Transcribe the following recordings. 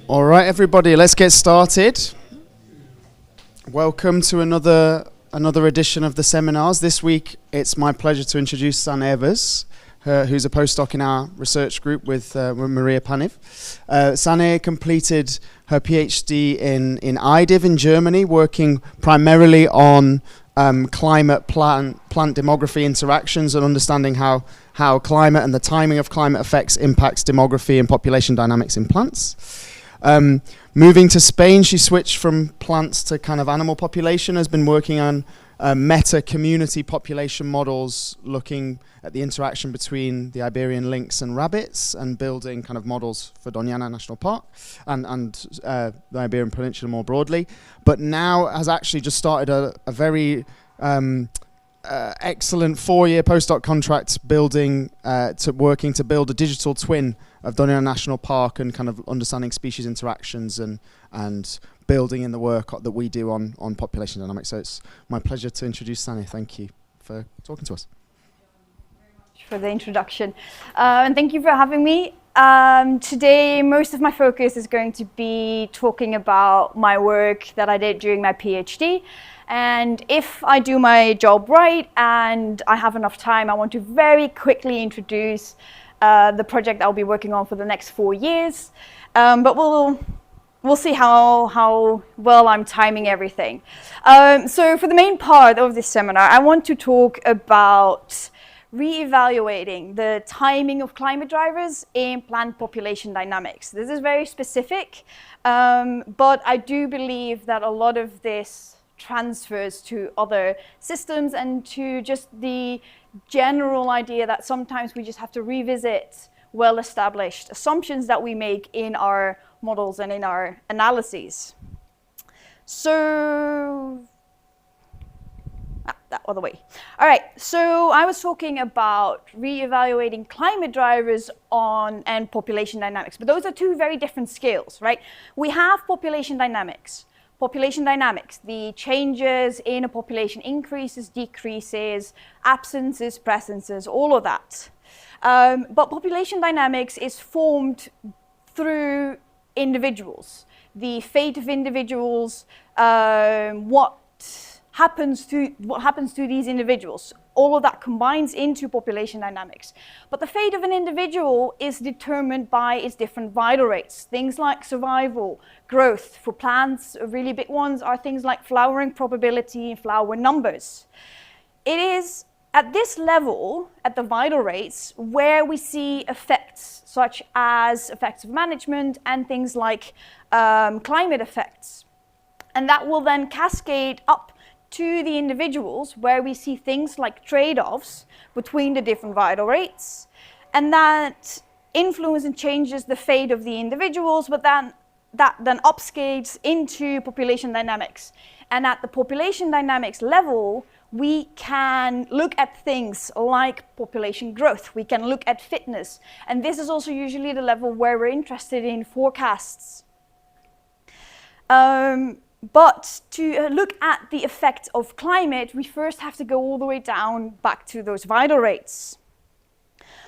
All right, everybody, let's get started. Welcome to another edition of the seminars. This week, it's my pleasure to introduce Sanne, who's a postdoc in our research group with Maria Paniv. Sanne completed her PhD in IDIV in Germany, working primarily on climate plant demography interactions and understanding how climate and the timing of climate effects impacts demography and population dynamics in plants. Moving to Spain, she switched from plants to kind of animal population, has been working on meta-community population models, looking at the interaction between the Iberian lynx and rabbits, and building kind of models for Doñana National Park and the Iberian Peninsula more broadly. But now has actually just started a very excellent 4-year postdoc contract working to build a digital twin of Doñana National Park and kind of understanding species interactions and building in the work that we do on population dynamics. So it's my pleasure to introduce Sanne. Thank you for talking to us. Very much for the introduction. And thank you for having me. Today, most of my focus is going to be talking about my work that I did during my PhD. And if I do my job right and I have enough time, I want to very quickly introduce the project I'll be working on for the next 4 years. But we'll see how well I'm timing everything. So for the main part of this seminar, I want to talk about re-evaluating the timing of climate drivers in plant population dynamics. This is very specific, but I do believe that a lot of this transfers to other systems and to just the general idea that sometimes we just have to revisit well-established assumptions that we make in our models and in our analyses. So, that other way. All right, so I was talking about re-evaluating climate drivers and population dynamics, but those are two very different scales, right? We have population dynamics. Population dynamics, the changes in a population, increases, decreases, absences, presences, all of that. But population dynamics is formed through individuals, the fate of individuals, what happens to these individuals. All of that combines into population dynamics. But the fate of an individual is determined by its different vital rates. Things like survival, growth. For plants, really big ones are things like flowering probability and flower numbers. It is at this level, at the vital rates, where we see effects such as effects of management and things like climate effects. And that will then cascade up to the individuals, where we see things like trade-offs between the different vital rates, and that influence and changes the fate of the individuals, but that then upscales into population dynamics. And at the population dynamics level, we can look at things like population growth, we can look at fitness, and this is also usually the level where we're interested in forecasts. But to look at the effect of climate, we first have to go all the way down back to those vital rates.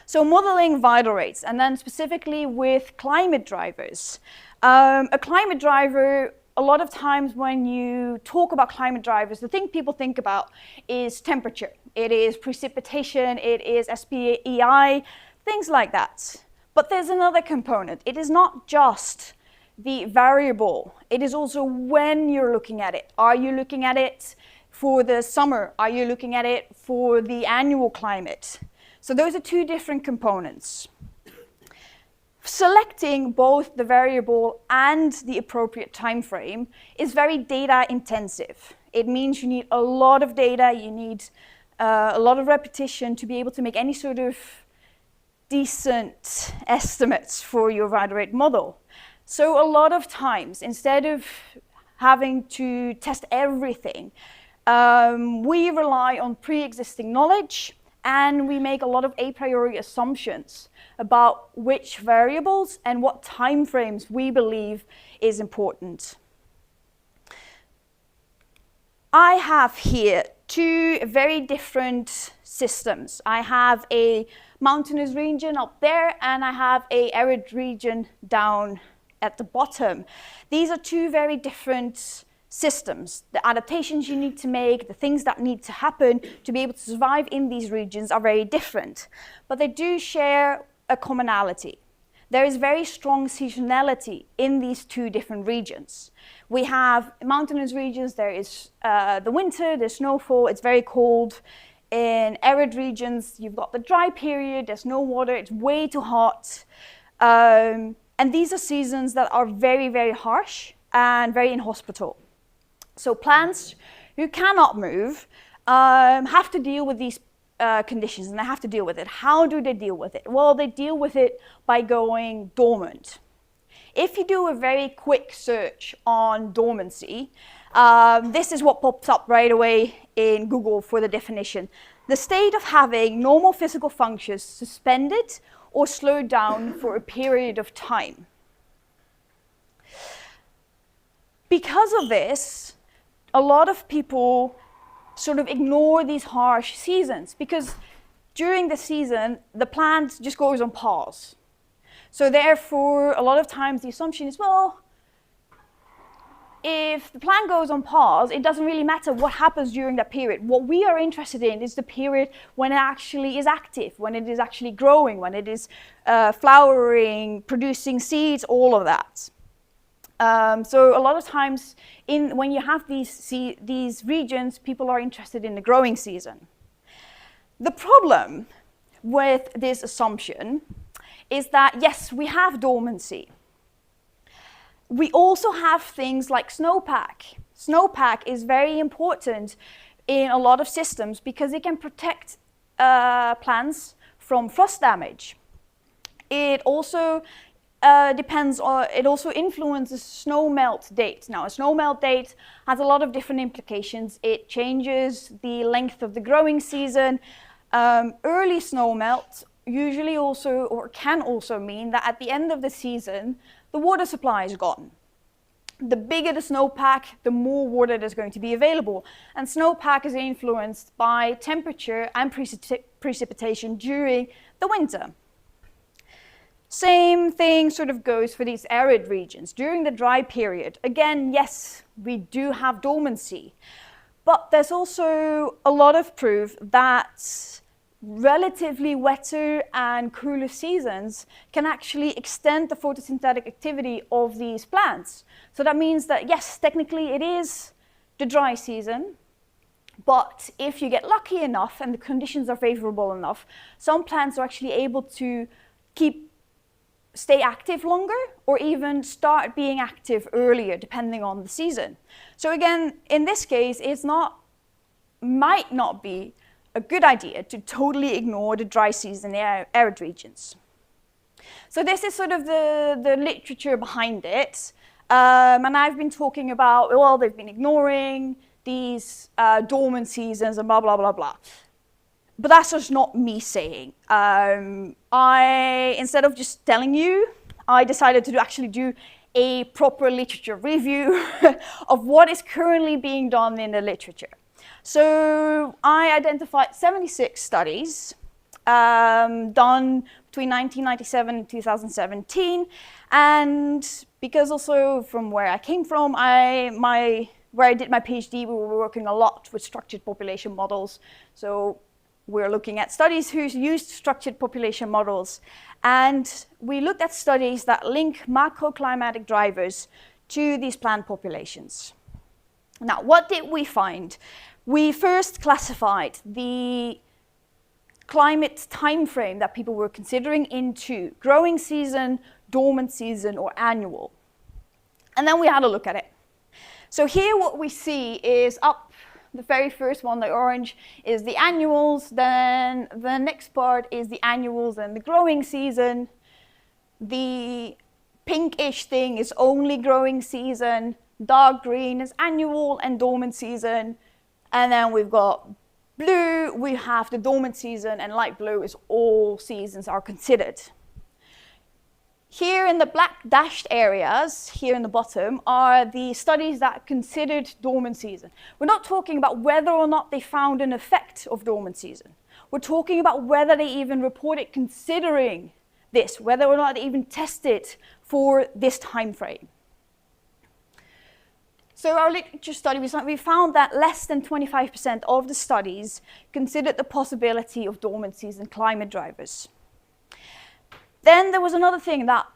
So modeling vital rates, and then specifically with climate drivers. A climate driver, a lot of times when you talk about climate drivers, the thing people think about is temperature. It is precipitation, it is SPEI, things like that. But there's another component. It is not just the variable, it is also when you're looking at it. Are you looking at it for the summer? Are you looking at it for the annual climate? So those are two different components. Selecting both the variable and the appropriate time frame is very data intensive. It means you need a lot of data, you need a lot of repetition to be able to make any sort of decent estimates for your vital rate model. So a lot of times, instead of having to test everything, we rely on pre-existing knowledge, and we make a lot of a priori assumptions about which variables and what time frames we believe is important. I have here two very different systems. I have a mountainous region up there, and I have an arid region down at the bottom, these are two very different systems. The adaptations you need to make, the things that need to happen to be able to survive in these regions are very different. But they do share a commonality. There is very strong seasonality in these two different regions. We have mountainous regions, there is the winter, there's snowfall, it's very cold. In arid regions, you've got the dry period, there's no water, it's way too hot. And these are seasons that are very, very harsh and very inhospitable. So plants who cannot move have to deal with these conditions, and they have to deal with it. How do they deal with it? Well, they deal with it by going dormant. If you do a very quick search on dormancy, this is what pops up right away in Google for the definition. The state of having normal physical functions suspended or slowed down for a period of time. Because of this, a lot of people sort of ignore these harsh seasons, because during the season, the plant just goes on pause. So therefore, a lot of times the assumption is, well, if the plant goes on pause, it doesn't really matter what happens during that period. What we are interested in is the period when it actually is active, when it is actually growing, when it is flowering, producing seeds, all of that. So a lot of times, when you have these regions, people are interested in the growing season. The problem with this assumption is that, yes, we have dormancy. We also have things like snowpack. Snowpack is very important in a lot of systems because it can protect plants from frost damage. It also it also influences snow melt date. Now, a snow melt date has a lot of different implications. It changes the length of the growing season. Early snow melt usually also, or can also mean that at the end of the season, the water supply is gone. The bigger the snowpack, the more water there's going to be available. And snowpack is influenced by temperature and precipitation during the winter. Same thing sort of goes for these arid regions. During the dry period, again, yes, we do have dormancy. But there's also a lot of proof that relatively wetter and cooler seasons can actually extend the photosynthetic activity of these plants. So that means that, yes, technically it is the dry season, but if you get lucky enough and the conditions are favorable enough, some plants are actually able to stay active longer or even start being active earlier depending on the season. So again, in this case, might not be a good idea to totally ignore the dry season in arid regions. So this is sort of the literature behind it. And I've been talking about, well, they've been ignoring these dormant seasons and blah, blah, blah, blah. But that's just not me saying. Instead of just telling you, I decided to actually do a proper literature review of what is currently being done in the literature. So I identified 76 studies done between 1997 and 2017. And because also from where I came from, where I did my PhD, we were working a lot with structured population models. So we're looking at studies who used structured population models. And we looked at studies that link macroclimatic drivers to these plant populations. Now, what did we find? We first classified the climate time frame that people were considering into growing season, dormant season, or annual. And then we had a look at it. So here what we see is the very first one, the orange, is the annuals. Then the next part is the annuals and the growing season. The pinkish thing is only growing season. Dark green is annual and dormant season. And then we've got blue, we have the dormant season, and light blue is all seasons are considered. Here in the black dashed areas, here in the bottom, are the studies that considered dormant season. We're not talking about whether or not they found an effect of dormant season. We're talking about whether they even reported considering this, whether or not they even test it for this time frame. So our literature study, we found that less than 25% of the studies considered the possibility of dormancies and climate drivers. Then there was another thing that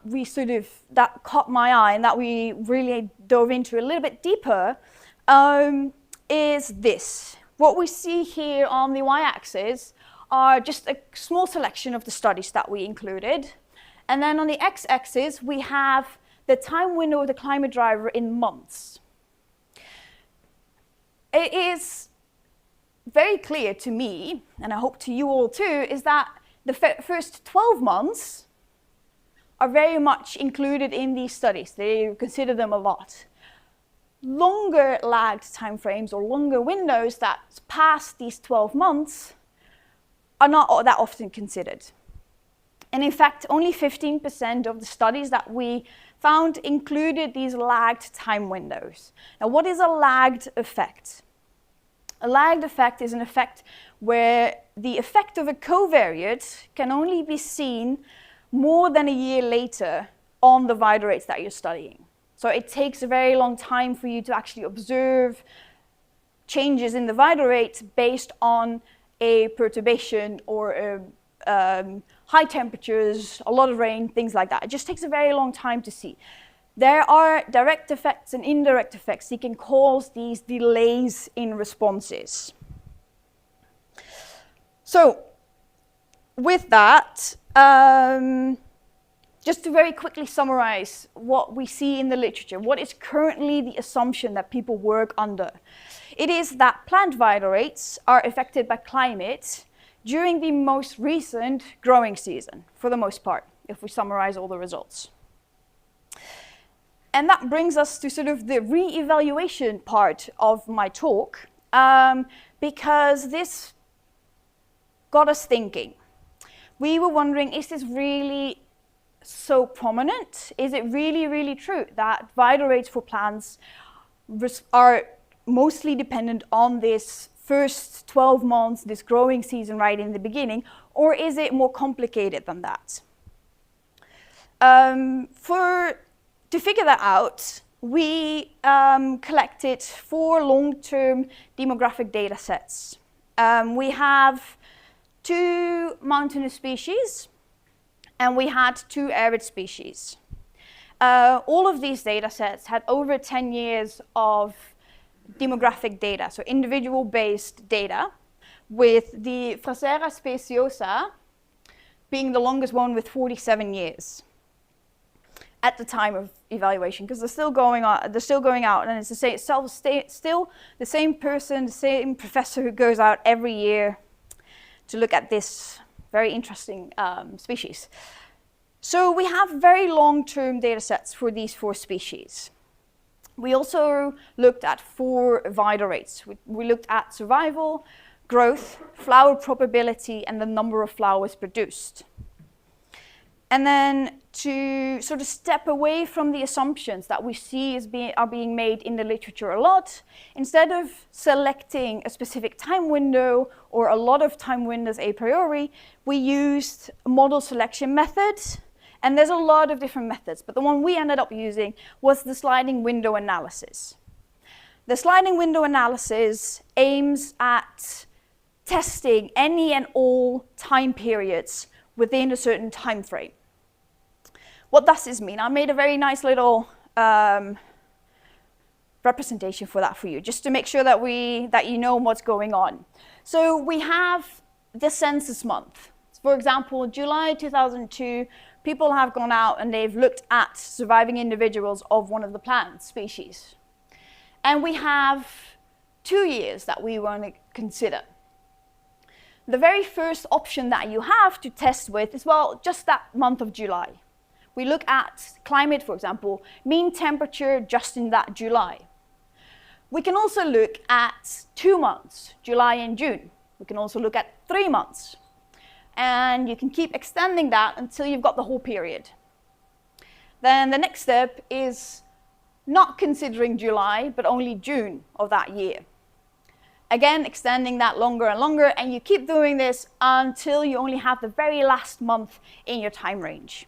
that caught my eye and that we really dove into a little bit deeper, is this. What we see here on the y-axis are just a small selection of the studies that we included. And then on the x-axis, we have the time window of the climate driver in months. It is very clear to me, and I hope to you all too, is that the first 12 months are very much included in these studies. They consider them a lot. Longer lagged timeframes or longer windows that pass these 12 months are not that often considered. And in fact, only 15% of the studies that we found included these lagged time windows. Now, what is a lagged effect? A lagged effect is an effect where the effect of a covariate can only be seen more than a year later on the vidorates that you're studying. So it takes a very long time for you to actually observe changes in the vidorate based on a perturbation or high temperatures, a lot of rain, things like that. It just takes a very long time to see. There are direct effects and indirect effects that can cause these delays in responses. So, with that, just to very quickly summarize what we see in the literature, what is currently the assumption that people work under? It is that plant vidorates are affected by climate during the most recent growing season, for the most part, if we summarize all the results. And that brings us to sort of the re-evaluation part of my talk, because this got us thinking. We were wondering, is this really so prominent? Is it really, really true that vidorates for plants are mostly dependent on this first 12 months, this growing season right in the beginning, or is it more complicated than that? To figure that out, we collected 4 long-term demographic data sets. We have 2 mountainous species, and we had 2 arid species. All of these data sets had over 10 years of demographic data, so individual-based data, with the Frasera speciosa being the longest one with 47 years at the time of evaluation, because they're still going out, and it's still the same person, the same professor who goes out every year to look at this very interesting species. So we have very long-term data sets for these 4 species. We also looked at 4 vidorates. We looked at survival, growth, flower probability, and the number of flowers produced. And then to sort of step away from the assumptions that we see are being made in the literature a lot, instead of selecting a specific time window or a lot of time windows a priori, we used a model selection method. And there's a lot of different methods, but the one we ended up using was the sliding window analysis. The sliding window analysis aims at testing any and all time periods within a certain time frame. What does this mean? I made a very nice little representation for that for you, just to make sure that you know what's going on. So we have the census month. For example, July 2002, people have gone out and they've looked at surviving individuals of one of the plant species. And we have 2 years that we want to consider. The very first option that you have to test with is, well, just that month of July. We look at climate, for example, mean temperature just in that July. We can also look at 2 months, July and June. We can also look at 3 months. And you can keep extending that until you've got the whole period. Then the next step is not considering July, but only June of that year. Again, extending that longer and longer, and you keep doing this until you only have the very last month in your time range.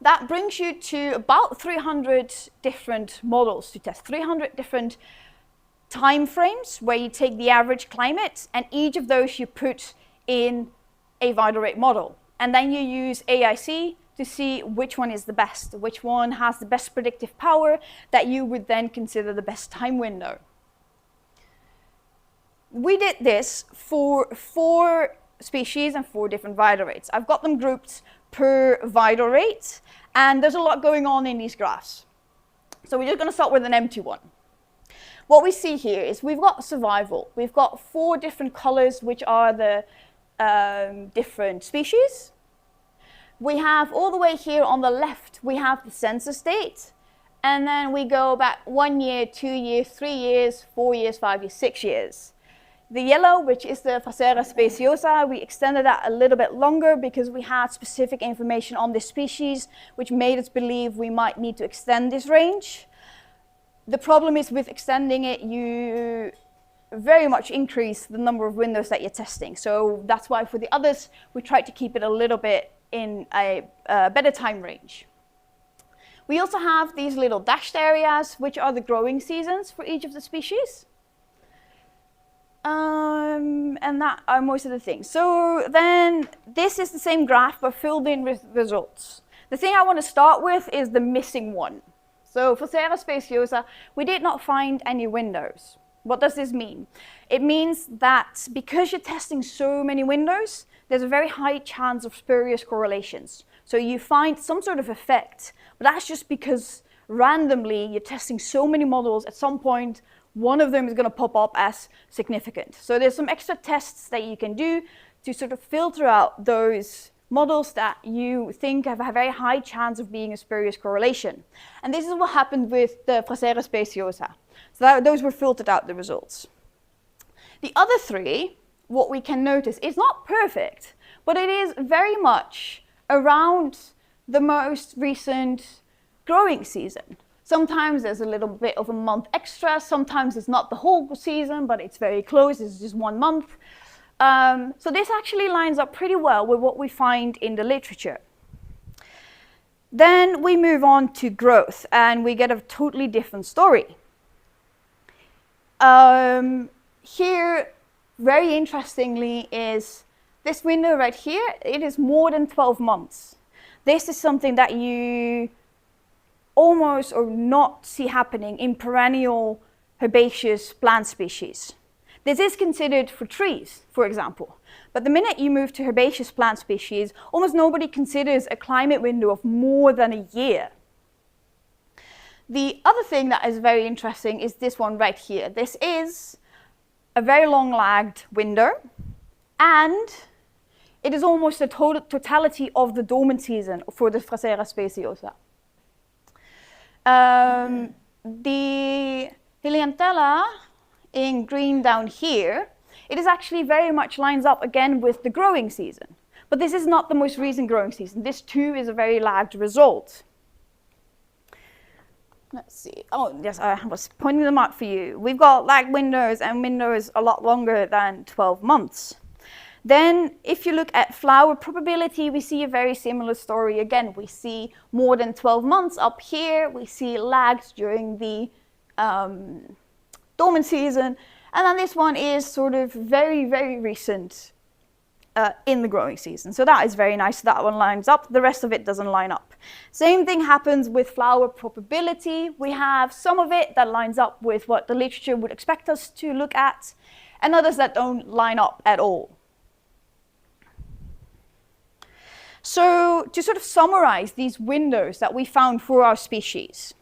That brings you to about 300 different models to test, 300 different time frames where you take the average climate, and each of those you put in a vital rate model. And then you use AIC to see which one is the best, which one has the best predictive power that you would then consider the best time window. We did this for 4 species and 4 different vital rates. I've got them grouped per vital rate, and there's a lot going on in these graphs. So we're just going to start with an empty one. What we see here is we've got survival. We've got 4 different colors, which are the different species. We have all the way here on the left, we have the census date, and then we go back 1 year, 2 years, 3 years, 4 years, 5 years, 6 years. The yellow, which is the Phasera speciosa, we extended that a little bit longer because we had specific information on this species, which made us believe we might need to extend this range. The problem is with extending it, you very much increase the number of windows that you're testing. So that's why for the others, we tried to keep it a little bit in a better time range. We also have these little dashed areas, which are the growing seasons for each of the species. And that are most of the things. So then this is the same graph, but filled in with results. The thing I want to start with is the missing one. So for Phasera speciosa, we did not find any windows. What does this mean? It means that because you're testing so many windows, there's a very high chance of spurious correlations. So you find some sort of effect, but that's just because randomly you're testing so many models, at some point one of them is going to pop up as significant. So there's some extra tests that you can do to sort of filter out those models that you think have a very high chance of being a spurious correlation. And this is what happened with the Phasera speciosa. So those were filtered out, the results. The other 3, what we can notice, is not perfect, but it is very much around the most recent growing season. Sometimes there's a little bit of a month extra, sometimes it's not the whole season, but it's very close, it's just 1 month. So this actually lines up pretty well with what we find in the literature. Then we move on to growth, and we get a totally different story. Here, very interestingly, is this window right here. It is more than 12 months. This is something that you almost or not see happening in perennial herbaceous plant species. This is considered for trees, for example. But the minute you move to herbaceous plant species, almost nobody considers a climate window of more than a year. The other thing that is very interesting is this one right here. This is a very long-lagged window, and it is almost the totality of the dormant season for the Phasera speciosa. The Heliantella in green down here, it is actually very much lines up again with the growing season. But this is not the most recent growing season. This too is a very lagged result. Let's see. Oh, yes, I was pointing them out for you. We've got lagged windows and windows a lot longer than 12 months. Then, if you look at flower probability, we see a very similar story. Again, we see more than 12 months up here. We see lags during the dormant season. And then this one is sort of very, very recent in the growing season. So that is very nice. That one lines up. The rest of it doesn't line up. Same thing happens with flower probability. We have some of it that lines up with what the literature would expect us to look at, and others that don't line up at all. So to sort of summarize these windows that we found for our species,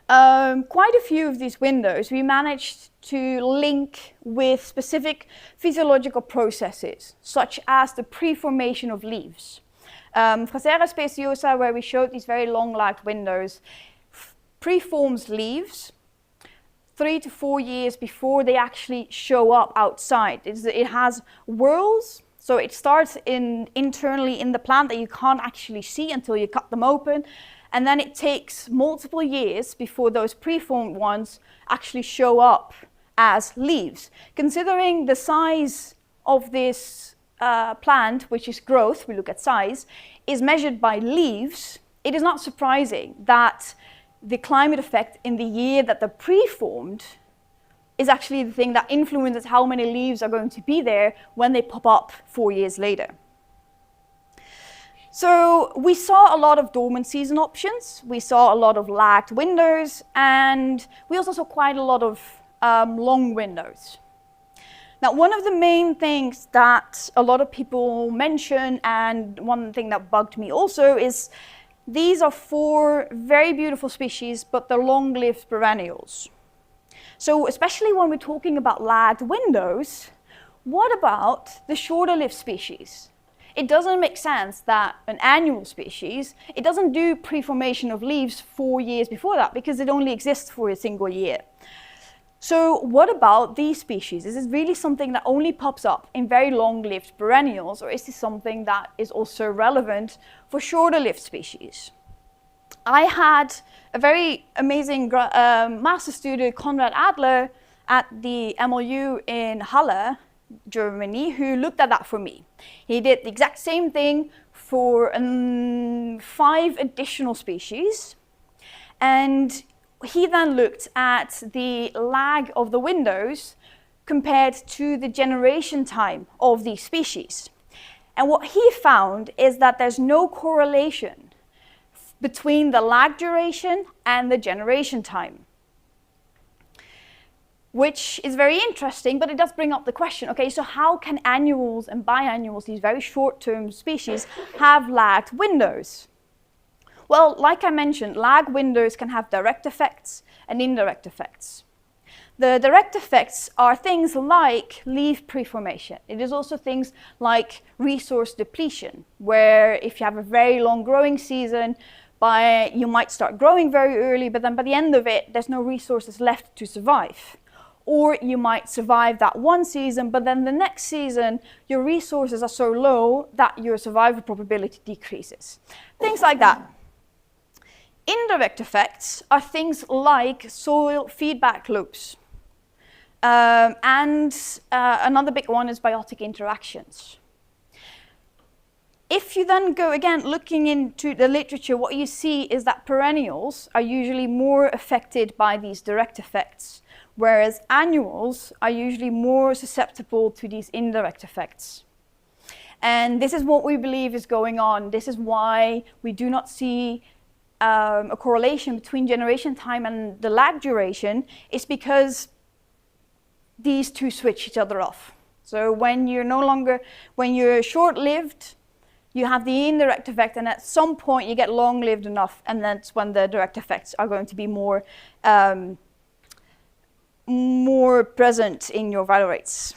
quite a few of these windows we managed to link with specific physiological processes, such as the pre-formation of leaves. Phasera speciosa, where we showed these very long-lagged windows, pre-forms leaves 3 to 4 years before they actually show up outside. It has whorls. So it starts internally in the plant that you can't actually see until you cut them open. And then it takes multiple years before those preformed ones actually show up as leaves. Considering the size of this plant, which is growth, we look at size, is measured by leaves, it is not surprising that the climate effect in the year that they're pre-formed is actually the thing that influences how many leaves are going to be there when they pop up 4 years later. So we saw a lot of dormant season options, we saw a lot of lagged windows, and we also saw quite a lot of long windows. Now, one of the main things that a lot of people mention, and one thing that bugged me also, is these are 4 very beautiful species, but they're long-lived perennials. So especially when we're talking about lagged windows, what about the shorter-lived species? It doesn't make sense that an annual species, it doesn't do pre-formation of leaves 4 years before that because it only exists for a single year. So what about these species? Is this really something that only pops up in very long-lived perennials, or is this something that is also relevant for shorter-lived species? I had a very amazing master student, Konrad Adler, at the MLU in Halle, Germany, who looked at that for me. He did the exact same thing for 5 additional species, and he then looked at the lag of the windows compared to the generation time of these species. And what he found is that there's no correlation between the lag duration and the generation time, which is very interesting, but it does bring up the question, okay, so how can annuals and biannuals, these very short-term species, have lagged windows? Well, like I mentioned, lag windows can have direct effects and indirect effects. The direct effects are things like leaf preformation. It is also things like resource depletion, where if you have a very long growing season, you might start growing very early, but then by the end of it, there's no resources left to survive. Or you might survive that one season, but then the next season, your resources are so low that your survival probability decreases. Things like that. Indirect effects are things like soil feedback loops. Another big one is biotic interactions. If you then go again looking into the literature, what you see is that perennials are usually more affected by these direct effects, whereas annuals are usually more susceptible to these indirect effects. And this is what we believe is going on. This is why we do not see a correlation between generation time and the lag duration, is because these two switch each other off. So when you're short-lived, you have the indirect effect, and at some point you get long-lived enough, and that's when the direct effects are going to be more present in your vital rates.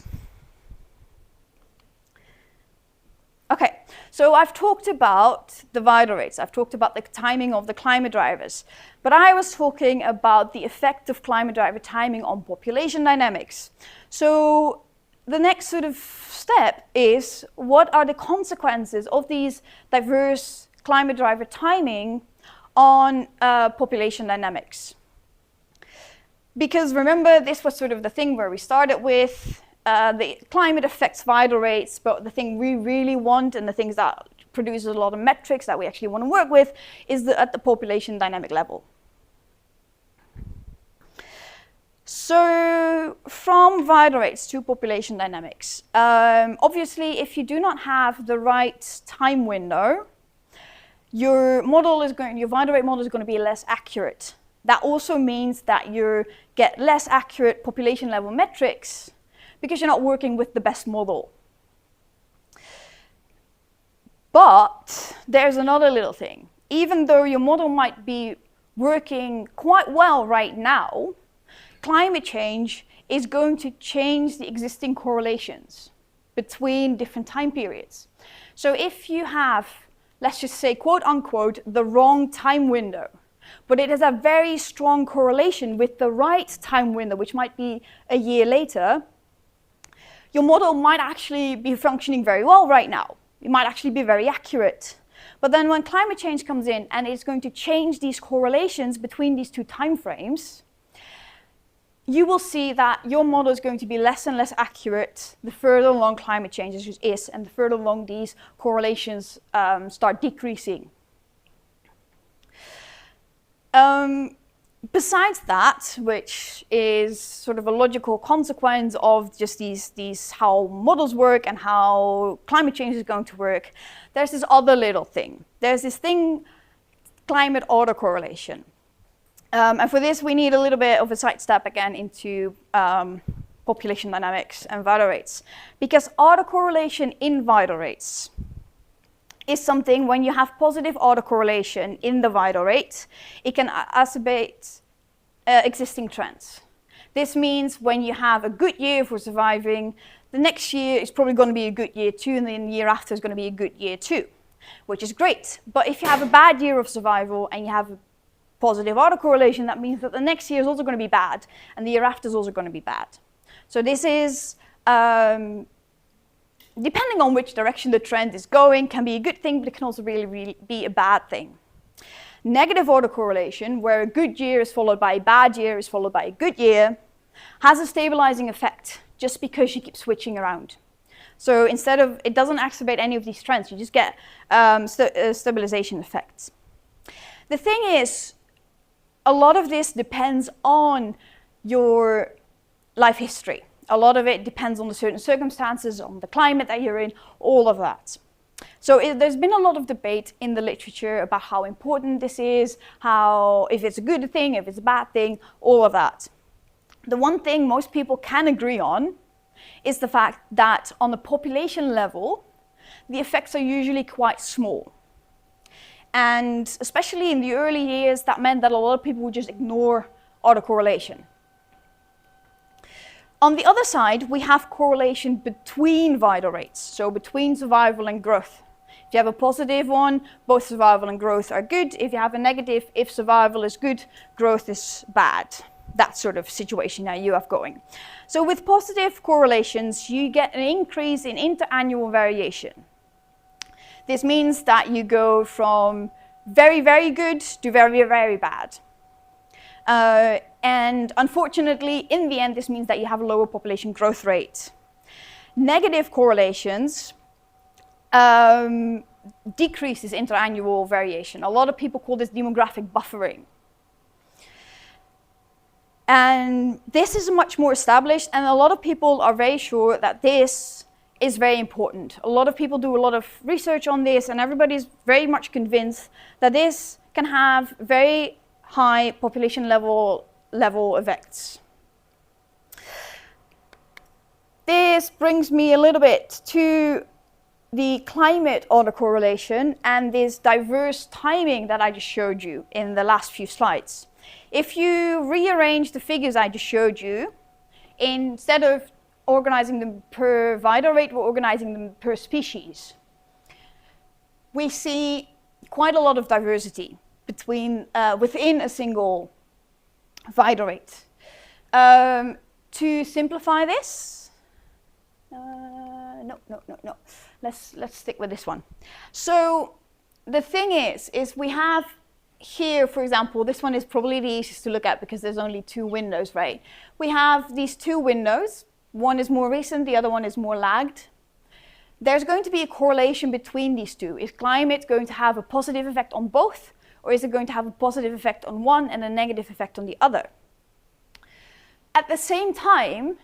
Okay, so I've talked about the vital rates, I've talked about the timing of the climate drivers, but I was talking about the effect of climate driver timing on population dynamics. So the next sort of step is, what are the consequences of these diverse climate driver timing on population dynamics? Because remember, this was sort of the thing where we started with the climate affects vital rates, but the thing we really want, and the things that produces a lot of metrics that we actually want to work with, is at the population dynamic level. So from vital rates to population dynamics, obviously if you do not have the right time window, your vital rate model is going to be less accurate. That also means that you get less accurate population level metrics because you're not working with the best model. But there's another little thing. Even though your model might be working quite well right now, climate change is going to change the existing correlations between different time periods. So if you have, let's just say, quote unquote, the wrong time window, but it has a very strong correlation with the right time window, which might be a year later, your model might actually be functioning very well right now. It might actually be very accurate. But then when climate change comes in and it's going to change these correlations between these two time frames, you will see that your model is going to be less and less accurate the further along climate change is, and the further along these correlations start decreasing. Besides that, which is sort of a logical consequence of just these how models work and how climate change is going to work, there's this other little thing. There's this thing, climate autocorrelation. And for this, we need a little bit of a sidestep again into population dynamics and vital rates. Because autocorrelation in vital rates is something, when you have positive autocorrelation in the vital rate, it can exacerbate existing trends. This means when you have a good year for surviving, the next year is probably going to be a good year too, and then the year after is going to be a good year too, which is great. But if you have a bad year of survival and you have a positive autocorrelation, that means that the next year is also going to be bad, and the year after is also going to be bad. So this is, depending on which direction the trend is going, can be a good thing, but it can also really be a bad thing. Negative autocorrelation, where a good year is followed by a bad year is followed by a good year, has a stabilizing effect just because you keep switching around. So instead of, it doesn't exacerbate any of these trends, you just get stabilization effects. The thing is, a lot of this depends on your life history. A lot of it depends on the certain circumstances, on the climate that you're in, all of that. So there's been a lot of debate in the literature about how important this is, if it's a good thing, if it's a bad thing, all of that. The one thing most people can agree on is the fact that on the population level, the effects are usually quite small. And especially in the early years, that meant that a lot of people would just ignore autocorrelation. On the other side, we have correlation between vital rates, so between survival and growth. If you have a positive one, both survival and growth are good. If you have a negative, if survival is good, growth is bad. That sort of situation that you have going. So with positive correlations, you get an increase in interannual variation. This means that you go from very, very good to very, very bad. And unfortunately, in the end, this means that you have a lower population growth rate. Negative correlations decreases interannual variation. A lot of people call this demographic buffering. And this is much more established, and a lot of people are very sure that this is very important. A lot of people do a lot of research on this, and everybody's very much convinced that this can have very high population level effects. This brings me a little bit to the climate autocorrelation and this diverse timing that I just showed you in the last few slides. If you rearrange the figures I just showed you, instead of organizing them per vital rate, we're organizing them per species. We see quite a lot of diversity within a single vital rate. To simplify this, no. Let's stick with this one. So the thing is we have here, for example, this one is probably the easiest to look at because there's only two windows, right? We have these two windows. One is more recent, the other one is more lagged. There's going to be a correlation between these two. Is climate going to have a positive effect on both, or is it going to have a positive effect on one and a negative effect on the other? At the same time,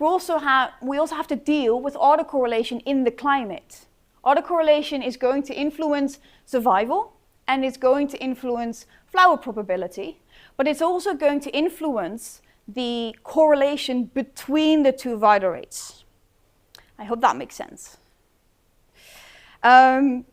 we also have to deal with autocorrelation in the climate. Autocorrelation is going to influence survival, and it's going to influence flower probability, but it's also going to influence the correlation between the two vital rates. I hope that makes sense. To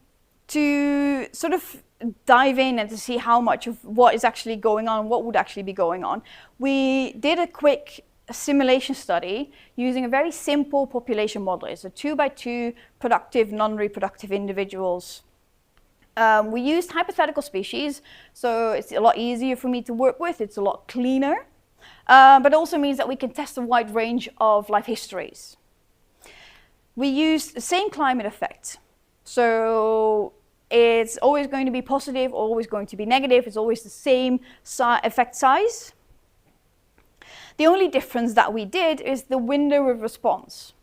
sort of dive in and to see how much of what is actually going on, what would actually be going on, we did a quick simulation study using a very simple population model. It's a 2x2 productive, non-reproductive individuals. We used hypothetical species, so it's a lot easier for me to work with, it's a lot cleaner, but it also means that we can test a wide range of life histories. We used the same climate effect, so it's always going to be positive, always going to be negative, it's always the same effect size. The only difference that we did is the window of response.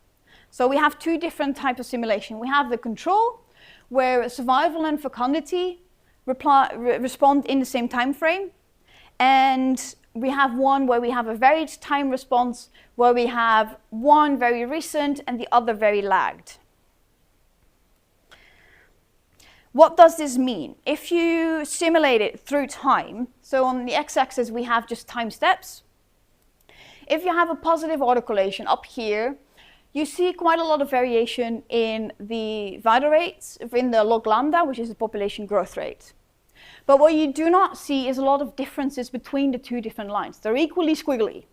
So we have two different types of simulation. We have the control, where survival and fecundity respond in the same time frame. And we have one where we have a varied time response, where we have one very recent and the other very lagged. What does this mean? If you simulate it through time, so on the x-axis we have just time steps. If you have a positive autocorrelation up here, you see quite a lot of variation in the vital rates, in the log lambda, which is the population growth rate. But what you do not see is a lot of differences between the two different lines. They're equally squiggly.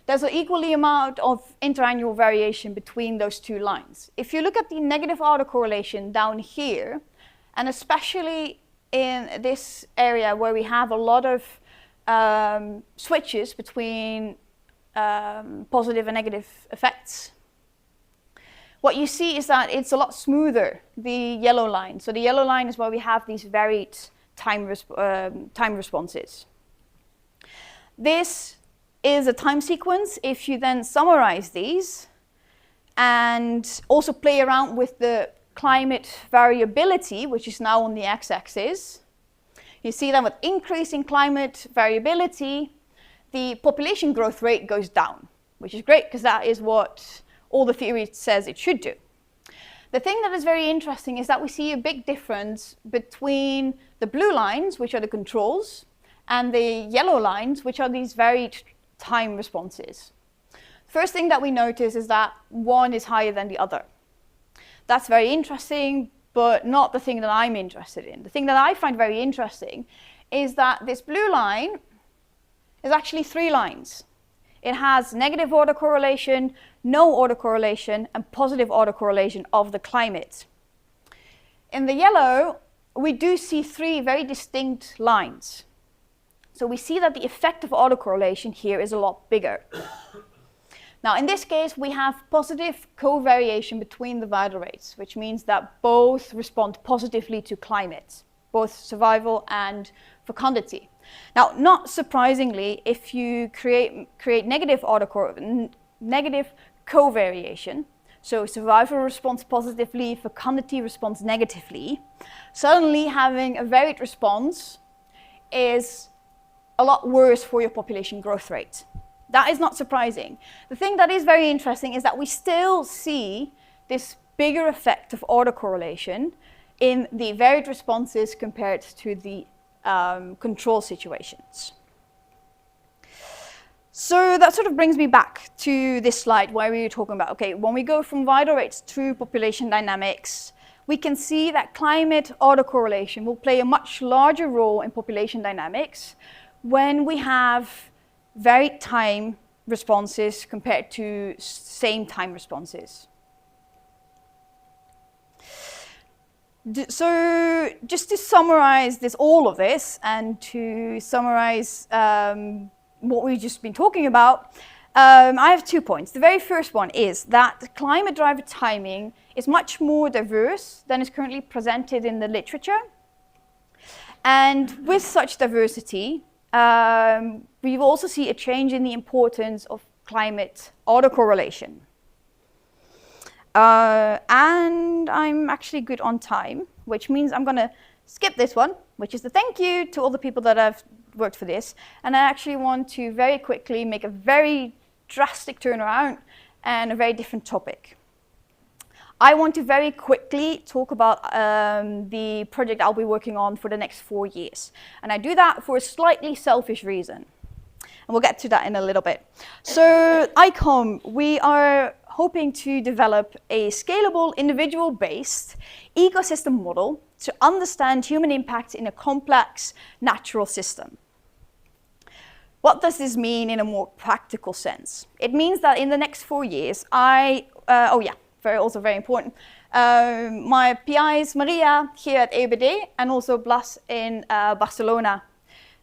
There's an equally amount of interannual variation between those two lines. If you look at the negative autocorrelation down here, and especially in this area where we have a lot of switches between positive and negative effects, what you see is that it's a lot smoother, the yellow line. So the yellow line is where we have these varied time responses. This is a time sequence. If you then summarize these and also play around with the climate variability, which is now on the x-axis, you see that with increasing climate variability, the population growth rate goes down, which is great because that is what all the theory says it should do. The thing that is very interesting is that we see a big difference between the blue lines, which are the controls, and the yellow lines, which are these varied time responses. First thing that we notice is that one is higher than the other. That's very interesting, but not the thing that I'm interested in. The thing that I find very interesting is that this blue line is actually three lines. It has negative autocorrelation, no autocorrelation, and positive autocorrelation of the climate. In the yellow, we do see three very distinct lines. So we see that the effect of autocorrelation here is a lot bigger. Now, in this case, we have positive covariation between the vital rates, which means that both respond positively to climate, both survival and fecundity. Now, not surprisingly, if you create negative covariation, so survival responds positively, fecundity responds negatively, suddenly having a varied response is a lot worse for your population growth rate. That is not surprising. The thing that is very interesting is that we still see this bigger effect of autocorrelation in the varied responses compared to the control situations. So that sort of brings me back to this slide where we were talking about, okay, when we go from vital rates to population dynamics, we can see that climate autocorrelation will play a much larger role in population dynamics when we have varied time responses compared to same time responses. So just to summarize all of this and to summarize what we've just been talking about, I have 2 points. The very first one is that climate-driven timing is much more diverse than is currently presented in the literature. And with such diversity, we will also see a change in the importance of climate autocorrelation. And I'm actually good on time, which means I'm going to skip this one, which is the thank you to all the people that have worked for this. And I actually want to very quickly make a very drastic turnaround and a very different topic. I want to very quickly talk about the project I'll be working on for the next 4 years. And I do that for a slightly selfish reason. And we'll get to that in a little bit. So ICOM, we are hoping to develop a scalable, individual-based ecosystem model to understand human impact in a complex natural system. What does this mean in a more practical sense? It means that in the next 4 years, also very important, my PIs, Maria, here at EBD, and also Blas in Barcelona,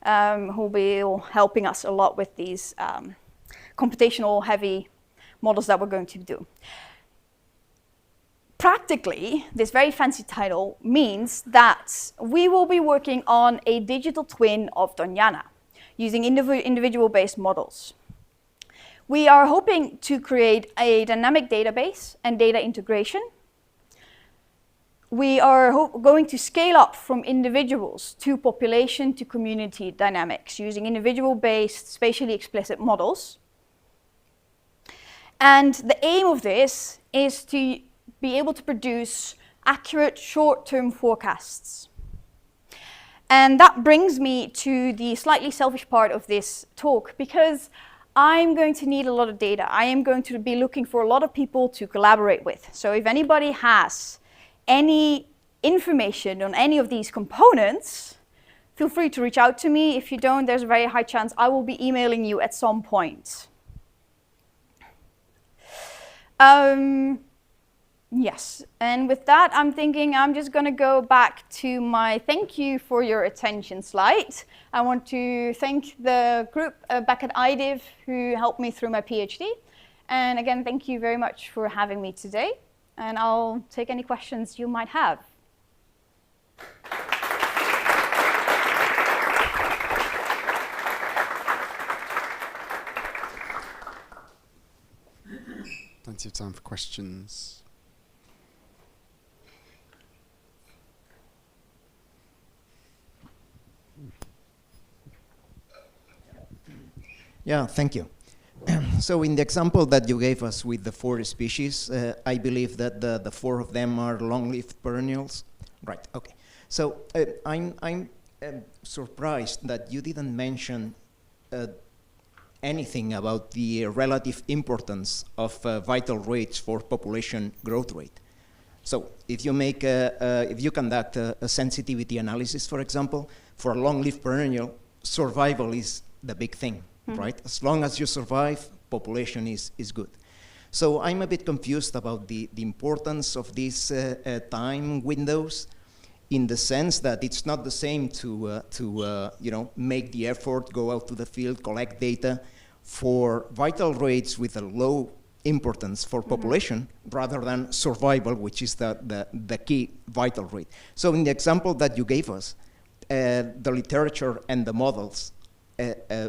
who will be helping us a lot with these computational heavy models that we're going to do. Practically, this very fancy title means that we will be working on a digital twin of Doñana using individual-based models. We are hoping to create a dynamic database and data integration. We are going to scale up from individuals to population to community dynamics using individual-based, spatially explicit models. And the aim of this is to be able to produce accurate short-term forecasts. And that brings me to the slightly selfish part of this talk, because I'm going to need a lot of data. I am going to be looking for a lot of people to collaborate with. So if anybody has any information on any of these components, feel free to reach out to me. If you don't, there's a very high chance I will be emailing you at some point. Yes, and with that, I'm thinking I'm just going to go back to my thank you for your attention slide. I want to thank the group back at IDIV who helped me through my PhD. And again, thank you very much for having me today. And I'll take any questions you might have. Plenty of time for questions. Yeah, thank you. So in the example that you gave us with the 4 species, I believe that the 4 of them are long-lived perennials. Right, okay. So I'm surprised that you didn't mention anything about the relative importance of vital rates for population growth rate. So if you make if you conduct a sensitivity analysis, for example, for a long-lived perennial, survival is the big thing. Right? As long as you survive, population is good. So I'm a bit confused about the importance of these time windows, in the sense that it's not the same to you know, make the effort, go out to the field, collect data for vital rates with a low importance for population, rather than survival, which is the key vital rate. So in the example that you gave us, the literature and the models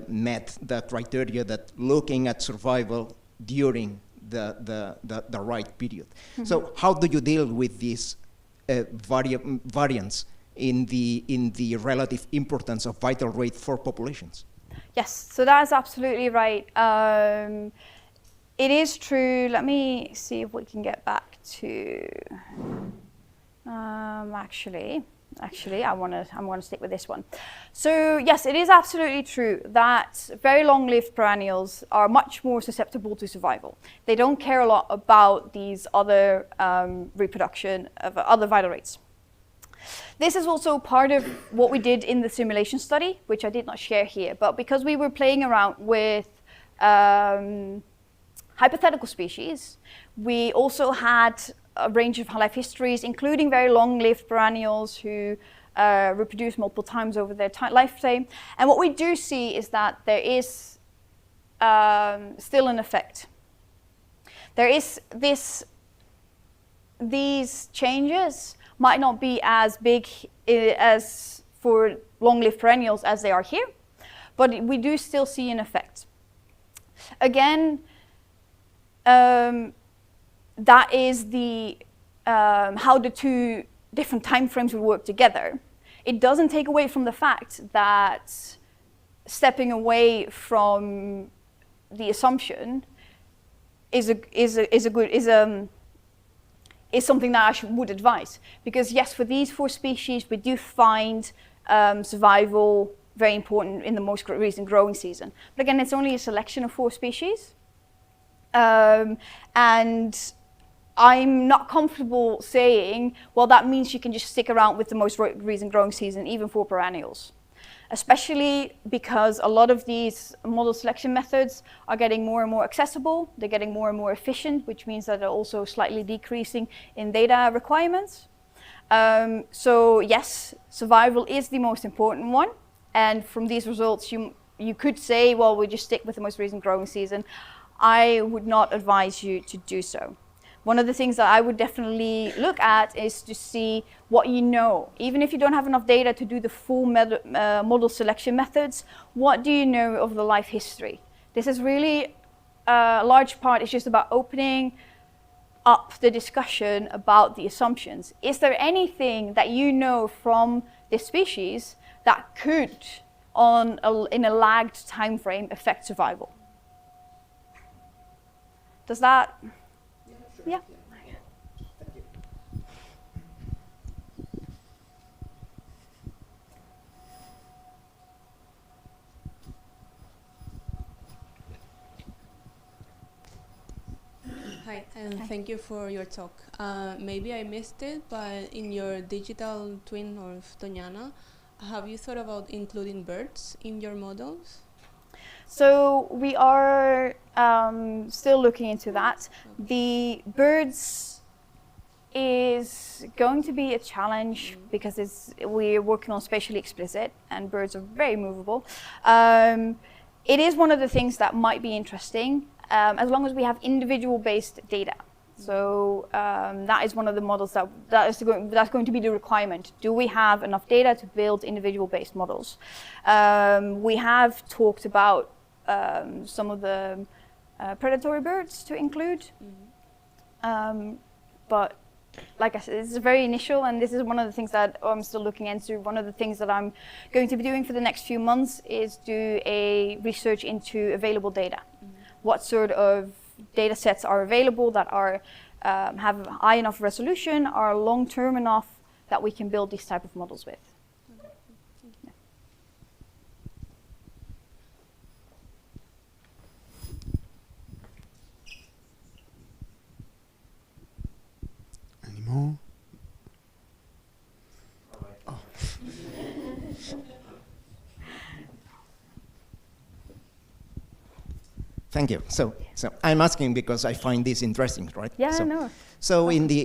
met the criteria that looking at survival during the right period. So how do you deal with this variance in the relative importance of vital rate for populations? Yes, so that is absolutely right. It is true. Let me see if we can get back to Actually, I'm gonna stick with this one. So yes, it is absolutely true that very long-lived perennials are much more susceptible to survival. They don't care a lot about these other reproduction of other vital rates. This is also part of what we did in the simulation study, which I did not share here, but because we were playing around with hypothetical species, we also had a range of life histories, including very long-lived perennials who reproduce multiple times over their lifetime. And what we do see is that there is still an effect. There is these changes might not be as big as for long-lived perennials as they are here, but we do still see an effect. Again, that is the how the 2 different time frames will work together. It doesn't take away from the fact that stepping away from the assumption is something that I would advise, because yes, for these 4 species, we do find survival very important in the most recent growing season. But again, it's only a selection of 4 species, and I'm not comfortable saying, well, that means you can just stick around with the most recent growing season, even for perennials. Especially because a lot of these model selection methods are getting more and more accessible, they're getting more and more efficient, which means that they're also slightly decreasing in data requirements. So yes, survival is the most important one. And from these results, you could say, well, we just stick with the most recent growing season. I would not advise you to do so. One of the things that I would definitely look at is to see what you know. Even if you don't have enough data to do the full model selection methods, what do you know of the life history? This is really a large part is just about opening up the discussion about the assumptions. Is there anything that you know from this species that could, in a lagged time frame, affect survival? Does that? Yeah, sure. Yeah. Thank you. Hi, and thank you for your talk. Maybe I missed it, but in your digital twin of Doñana, have you thought about including birds in your models? So we are still looking into that. The birds is going to be a challenge because we're working on spatially explicit and birds are very movable. It is one of the things that might be interesting as long as we have individual based data. So that is one of the models that's going to be the requirement. Do we have enough data to build individual based models? We have talked about some of the predatory birds to include, but like I said, this is very initial, and this is one of the things that I'm still looking into. One of the things that I'm going to be doing for the next few months is do a research into available data. What sort of data sets are available that are have high enough resolution, are long-term enough that we can build these type of models with. Any more? Oh. Thank you. So I'm asking because I find this interesting, right? Yeah, so, no. So in the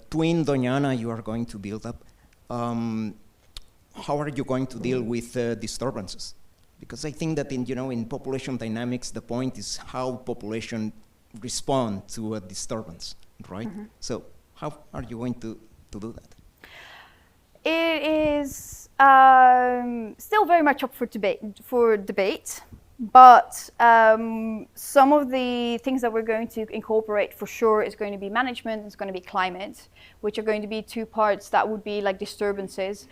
twin Doñana you are going to build up, how are you going to deal with disturbances? Because I think that in population dynamics the point is how population respond to a disturbance, right? So how are you going to do that? It is still very much up for debate. But some of the things that we're going to incorporate for sure is going to be management, it's going to be climate, which are going to be two parts that would be like disturbances.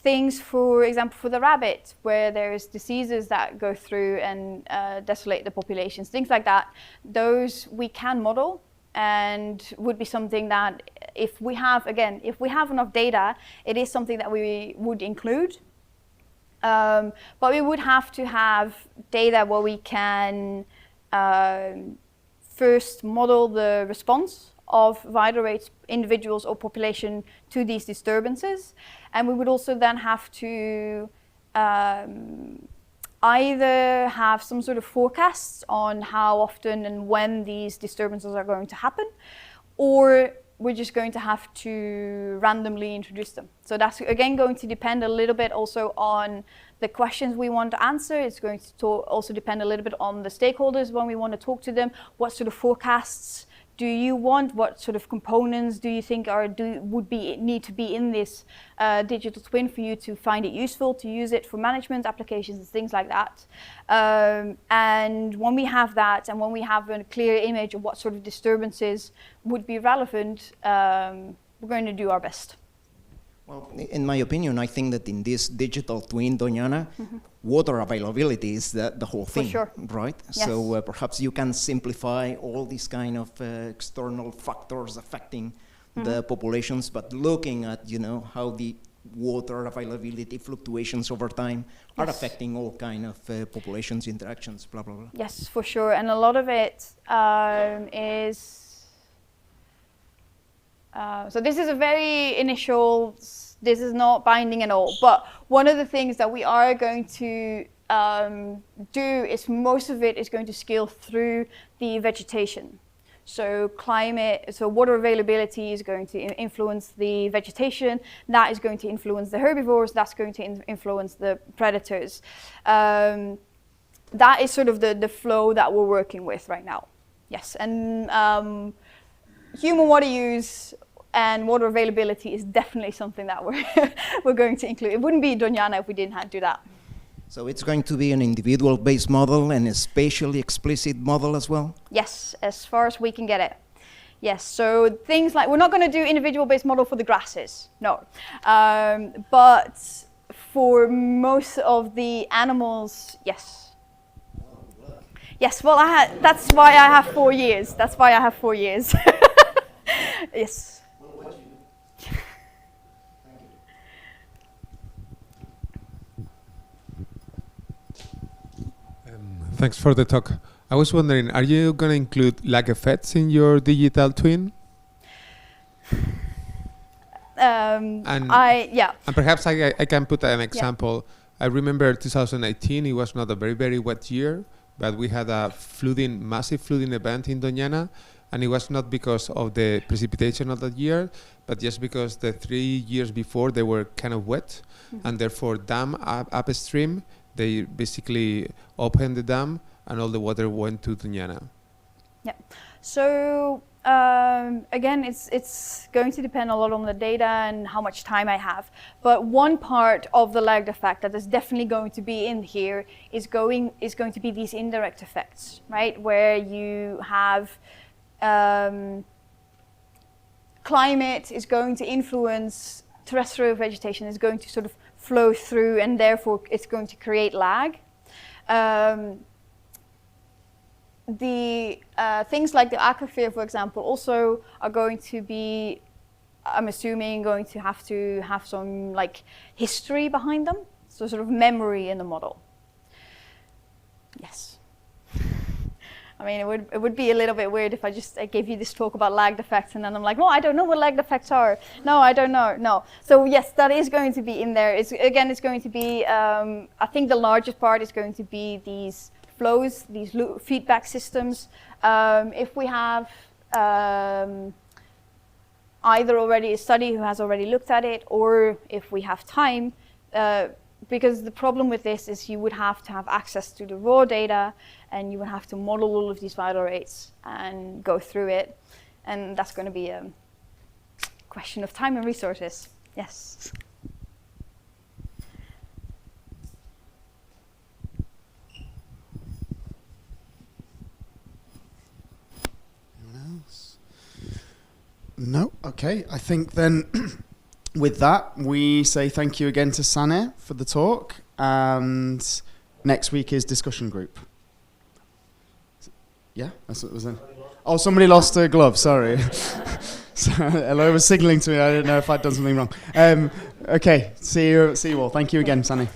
Things, for example, for the rabbit, where there's diseases that go through and desolate the populations, things like that, those we can model and would be something that if we have enough data, it is something that we would include. But we would have to have data where we can first model the response of vital rates, individuals or population to these disturbances. And we would also then have to either have some sort of forecasts on how often and when these disturbances are going to happen, or we're just going to have to randomly introduce them. So that's again going to depend a little bit also on the questions we want to answer. It's going to also depend a little bit on the stakeholders when we want to talk to them. What sort of forecasts do you want? What sort of components do you think need to be in this digital twin for you to find it useful, to use it for management applications and things like that? And when we have that, and when we have a clear image of what sort of disturbances would be relevant, we're going to do our best. Well, in my opinion, I think that in this digital twin Doñana, water availability is the whole thing, for sure. Right? Yes. So perhaps you can simplify all these kind of external factors affecting the populations, but looking at how the water availability fluctuations over time are affecting all kind of populations, interactions, blah, blah, blah. Yes, for sure. And a lot of it is... so this is a very initial, this is not binding at all, but one of the things that we are going to do is most of it is going to scale through the vegetation. So water availability is going to influence the vegetation, that is going to influence the herbivores, that's going to influence the predators. That is sort of the flow that we're working with right now. Yes, and human water use and water availability is definitely something that we're going to include. It wouldn't be Doñana if we didn't do that. So it's going to be an individual-based model and a spatially explicit model as well? Yes, as far as we can get it. Yes, so things like, we're not going to do individual-based model for the grasses, no. But for most of the animals, yes. Yes, well, that's why I have 4 years. That's why I have 4 years. Yes. Thanks for the talk. I was wondering, are you going to include lag effects in your digital twin? And perhaps I can put an example. Yeah. I remember 2018, it was not a very, very wet year, but we had a massive flooding event in Doñana, and it was not because of the precipitation of that year, but just because the 3 years before they were kind of wet, and therefore dam upstream, they basically opened the dam and all the water went to Doñana. Yeah. So again, it's going to depend a lot on the data and how much time I have. But one part of the lagged effect that is definitely going to be in here is going to be these indirect effects, right? Where you have climate is going to influence terrestrial vegetation, is going to sort of flow through, and therefore it's going to create lag. The things like the aquifer, for example, also are going to be, I'm assuming, going to have some like history behind them, so sort of memory in the model. Yes. I mean, it would be a little bit weird if I gave you this talk about lagged effects and then I'm like, well, I don't know what lagged effects are. No, I don't know. No. So yes, that is going to be in there. It's going to be, I think the largest part is going to be these flows, these feedback systems. If we have either already a study who has already looked at it, or if we have time, because the problem with this is you would have to have access to the raw data, and you would have to model all of these vital rates and go through it, and that's going to be a question of time and resources. Yes. Anyone else? No? Okay, I think then with that, we say thank you again to Sanne for the talk, and next week is discussion group. Yeah, that's what was in. Oh, somebody lost a glove, sorry. Elo was signaling to me, I didn't know if I'd done something wrong. Okay, see you all. Thank you again, Sanne.